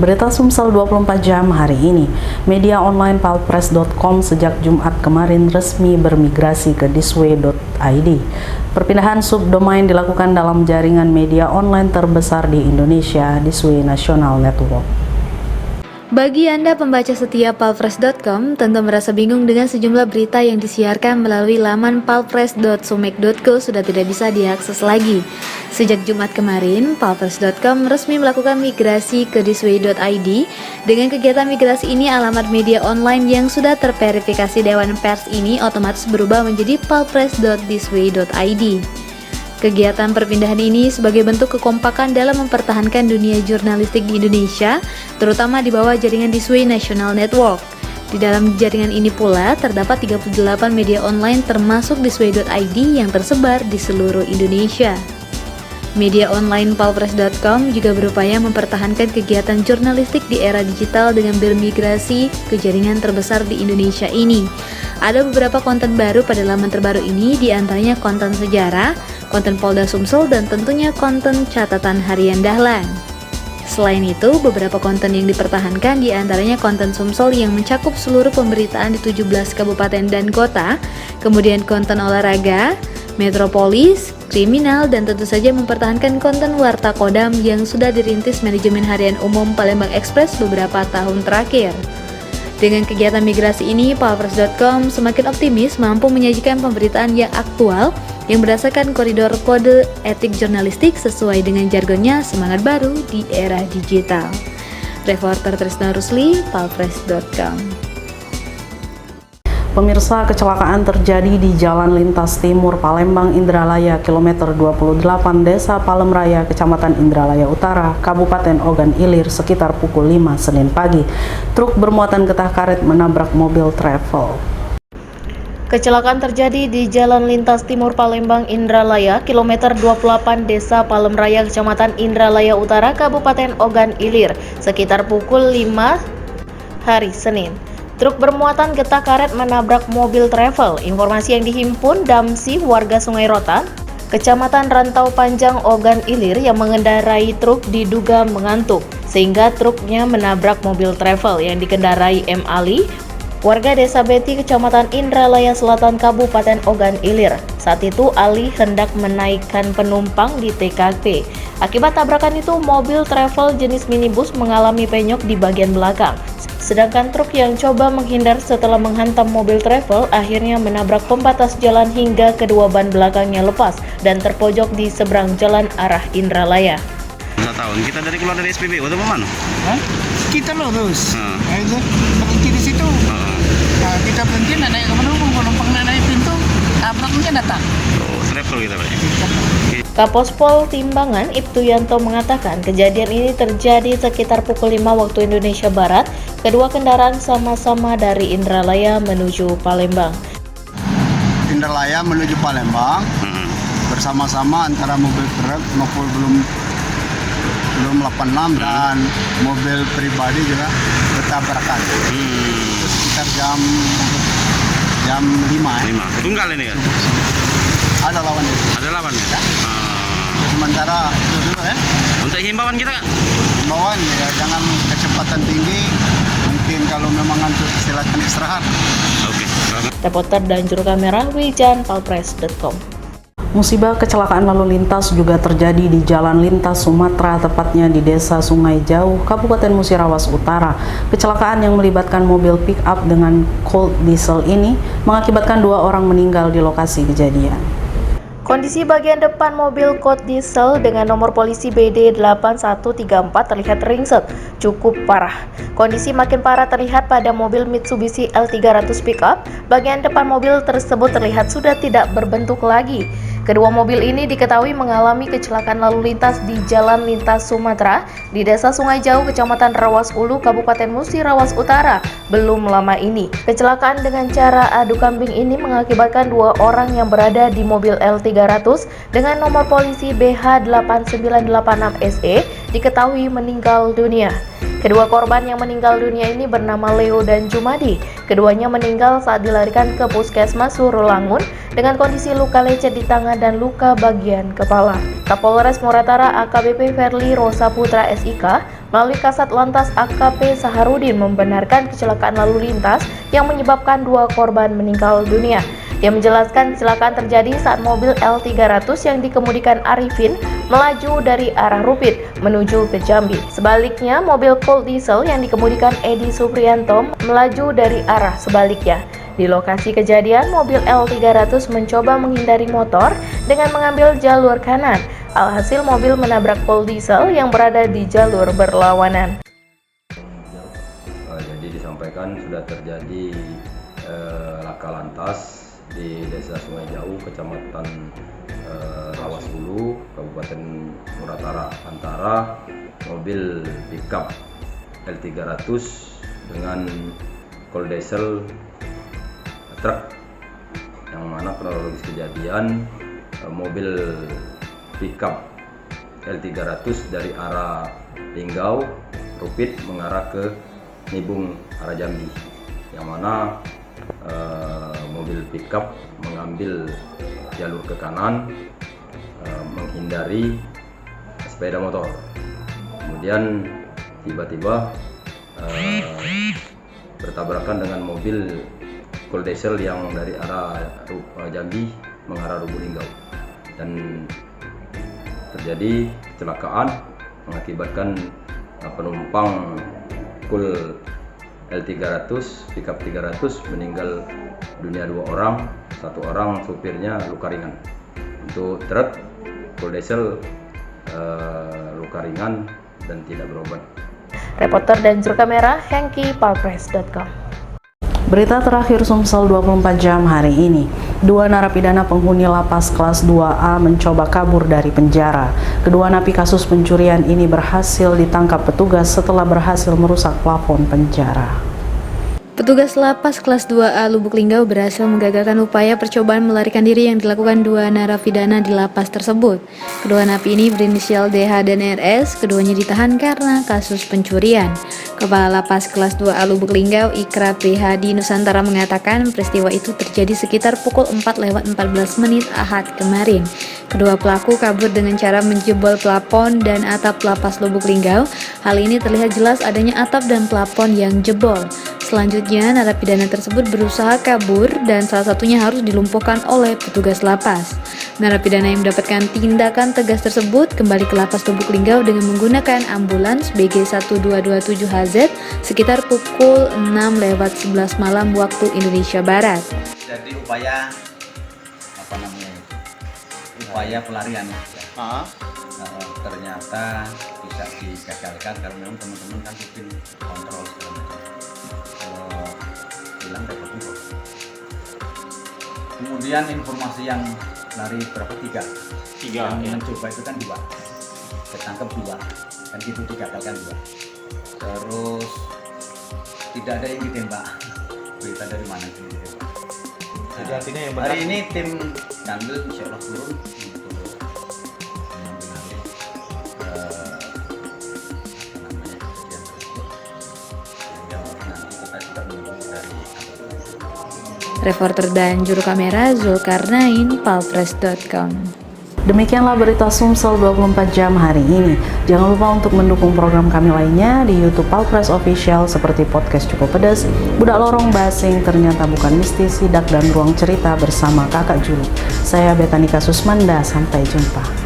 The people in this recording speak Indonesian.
Berita Sumsel 24 jam hari ini. Media online palpress.com sejak Jumat kemarin resmi bermigrasi ke thisway.id. Perpindahan subdomain dilakukan dalam jaringan media online terbesar di Indonesia, Thisway National Network. Bagi Anda pembaca setia palpress.com, tentu merasa bingung dengan sejumlah berita yang disiarkan melalui laman palpress.sumek.co sudah tidak bisa diakses lagi. Sejak Jumat kemarin, palpress.com resmi melakukan migrasi ke thisway.id. Dengan kegiatan migrasi ini, alamat media online yang sudah terverifikasi Dewan Pers ini otomatis berubah menjadi palpress.thisway.id. Kegiatan perpindahan ini sebagai bentuk kekompakan dalam mempertahankan dunia jurnalistik di Indonesia, terutama di bawah jaringan Thisway National Network. Di dalam jaringan ini pula terdapat 38 media online termasuk thisway.id yang tersebar di seluruh Indonesia. Media online palpress.com juga berupaya mempertahankan kegiatan jurnalistik di era digital dengan bermigrasi ke jaringan terbesar di Indonesia ini. Ada beberapa konten baru pada laman terbaru ini, diantaranya konten sejarah, konten Polda Sumsel, dan tentunya konten catatan harian Dahlan. Selain itu, beberapa konten yang dipertahankan diantaranya konten Sumsel yang mencakup seluruh pemberitaan di 17 kabupaten dan kota, kemudian konten olahraga, metropolis, kriminal, dan tentu saja mempertahankan konten Warta Kodam yang sudah dirintis manajemen harian umum Palembang Express beberapa tahun terakhir. Dengan kegiatan migrasi ini, palpress.com semakin optimis mampu menyajikan pemberitaan yang aktual yang berdasarkan koridor kode etik jurnalistik sesuai dengan jargonnya semangat baru di era digital. Reporter Trisna Rusli, palpress.com. Pemirsa, kecelakaan terjadi di Jalan Lintas Timur Palembang Indralaya kilometer 28 Desa Palem Raya, Kecamatan Indralaya Utara, Kabupaten Ogan Ilir sekitar pukul 5 Senin pagi. Truk bermuatan getah karet menabrak mobil travel. Kecelakaan terjadi di Jalan Lintas Timur Palembang Indralaya kilometer 28 Desa Palem Raya, Kecamatan Indralaya Utara, Kabupaten Ogan Ilir sekitar pukul 5 hari Senin. Truk bermuatan getah karet menabrak mobil travel. Informasi yang dihimpun Damsi, warga Sungai Rotan, Kecamatan Rantau Panjang, Ogan Ilir, yang mengendarai truk diduga mengantuk sehingga truknya menabrak mobil travel yang dikendarai M. Ali, warga Desa Beti, Kecamatan Indralaya Selatan, Kabupaten Ogan Ilir. Saat itu Ali hendak menaikkan penumpang di TKP. Akibat tabrakan itu, mobil travel jenis minibus mengalami penyok di bagian belakang. Sedangkan truk yang coba menghindar setelah menghantam mobil travel akhirnya menabrak pembatas jalan hingga kedua ban belakangnya lepas dan terpojok di seberang jalan arah Indralaya. Tahun kita keluar dari SPB, atau mana? Kita lurus, itu berhenti di situ. Nah, kita berhenti, naik ke penumpang naik pintu, tabraknya datang. Oh, travel kita Pak. Kapospol Timbangan Ibtu Yanto mengatakan kejadian ini terjadi sekitar pukul 5 waktu Indonesia Barat. Kedua kendaraan sama-sama dari Indralaya menuju Palembang. Indralaya menuju Palembang bersama-sama antara mobil truk maupun belum 86 dan mobil pribadi juga bertabrakan. Itu sekitar jam 5. Tunggal ini kan? Ada lawan itu. Ada lawan ya? Sementara itu dulu ya. Untuk himbauan kita Kak? Himbauan ya, jangan kecepatan tinggi. Mungkin kalau memang ngantuk silakan istirahat. Oke. Reporter dan juru kamera Wijan, palpress.com. Musibah kecelakaan lalu lintas juga terjadi di Jalan Lintas Sumatera, tepatnya di Desa Sungai Jauh, Kabupaten Musirawas Utara. Kecelakaan yang melibatkan mobil pick-up dengan cold diesel ini mengakibatkan 2 orang meninggal di lokasi kejadian. Kondisi bagian depan mobil Colt diesel dengan nomor polisi BD 8134 terlihat ringsek, cukup parah. Kondisi makin parah terlihat pada mobil Mitsubishi L300 pickup. Bagian depan mobil tersebut terlihat sudah tidak berbentuk lagi. Kedua mobil ini diketahui mengalami kecelakaan lalu lintas di Jalan Lintas Sumatera di Desa Sungai Jauh, Kecamatan Rawas Ulu, Kabupaten Musirawas Utara belum lama ini. Kecelakaan dengan cara adu kambing ini mengakibatkan 2 orang yang berada di mobil L300 dengan nomor polisi BH8986SE diketahui meninggal dunia. Kedua korban yang meninggal dunia ini bernama Leo dan Jumadi. Keduanya meninggal saat dilarikan ke Puskesmas Surulangun dengan kondisi luka lecet di tangan dan luka bagian kepala. Kapolres Muratara AKBP Verly Rosa Putra SIK melalui Kasat Lantas AKP Saharudin membenarkan kecelakaan lalu lintas yang menyebabkan dua korban meninggal dunia. Dia menjelaskan kecelakaan terjadi saat mobil L300 yang dikemudikan Arifin melaju dari arah Rupit menuju ke Jambi. Sebaliknya, mobil Colt Diesel yang dikemudikan Edi Suprianto melaju dari arah sebaliknya. Di lokasi kejadian, mobil L300 mencoba menghindari motor dengan mengambil jalur kanan. Alhasil mobil menabrak Colt Diesel yang berada di jalur berlawanan. Jadi disampaikan sudah terjadi laka lantas di Desa Sungai Jauh, Kecamatan Rawas Hulu, Kabupaten Muratara, antara mobil pickup L300 dengan Colt Diesel truk, yang mana kronologis kejadian mobil pickup L300 dari arah Linggau, Rupit mengarah ke Nibung arah Jambi, yang mana mobil pickup mengambil jalur ke kanan menghindari sepeda motor. Kemudian tiba-tiba bertabrakan dengan mobil Colt Diesel yang dari arah Jambi mengarah Lubuk Linggau, dan terjadi kecelakaan mengakibatkan penumpang Colt L300 pickup 300 meninggal dunia 2 orang, 1 orang supirnya luka ringan. Untuk truk Colt Diesel luka ringan dan tidak berobat. Reporter dan juru kamera Hengki, palpress.com. Berita terakhir Sumsel 24 jam hari ini. Dua narapidana penghuni lapas kelas 2A mencoba kabur dari penjara. Kedua napi kasus pencurian ini berhasil ditangkap petugas setelah berhasil merusak plafon penjara. Petugas lapas kelas 2A Lubuk Linggau berhasil menggagalkan upaya percobaan melarikan diri yang dilakukan dua narapidana di lapas tersebut. Kedua napi ini berinisial DH dan RS, keduanya ditahan karena kasus pencurian. Kepala Lapas kelas 2A Lubuk Linggau Ikra Prihadi Nusantara mengatakan peristiwa itu terjadi sekitar pukul 4:14 Ahad kemarin. Kedua pelaku kabur dengan cara menjebol plafon dan atap lapas Lubuk Linggau. Hal ini terlihat jelas adanya atap dan plafon yang jebol. Selanjutnya, narapidana tersebut berusaha kabur dan salah satunya harus dilumpuhkan oleh petugas lapas. Narapidana yang mendapatkan tindakan tegas tersebut kembali ke lapas Lubuk Linggau dengan menggunakan ambulans BG1227HZ sekitar pukul 6:11 malam waktu Indonesia Barat. Jadi upaya pelarian ya. Ternyata bisa digagalkan karena memang teman-teman kan bikin kontrol segala macam. Hilang dapat info. Kemudian informasi yang lari berapa? Tiga yang ya. Mencoba itu kan 2, ketangkep 2, kan gitu digagalkan 2. Terus tidak ada yang ditembak. Berita dari mana yang ditembak? Jadi artinya yang benar. Hari ini tim Kanwil insya Allah turun untuk mengambil alih kejadian tersebut. Sehingga nanti kita juga menunggu dari Reporter dan juru kamera Zulkarnain, palpress.com. Demikianlah berita Sumsel 24 jam hari ini. Jangan lupa untuk mendukung program kami lainnya di YouTube Palpress Official seperti podcast Cukup Pedas, Budak Lorong Basing, Ternyata Bukan Mistis, Sidak dan Ruang Cerita bersama Kakak Julu. Saya Betanika Susmanda, sampai jumpa.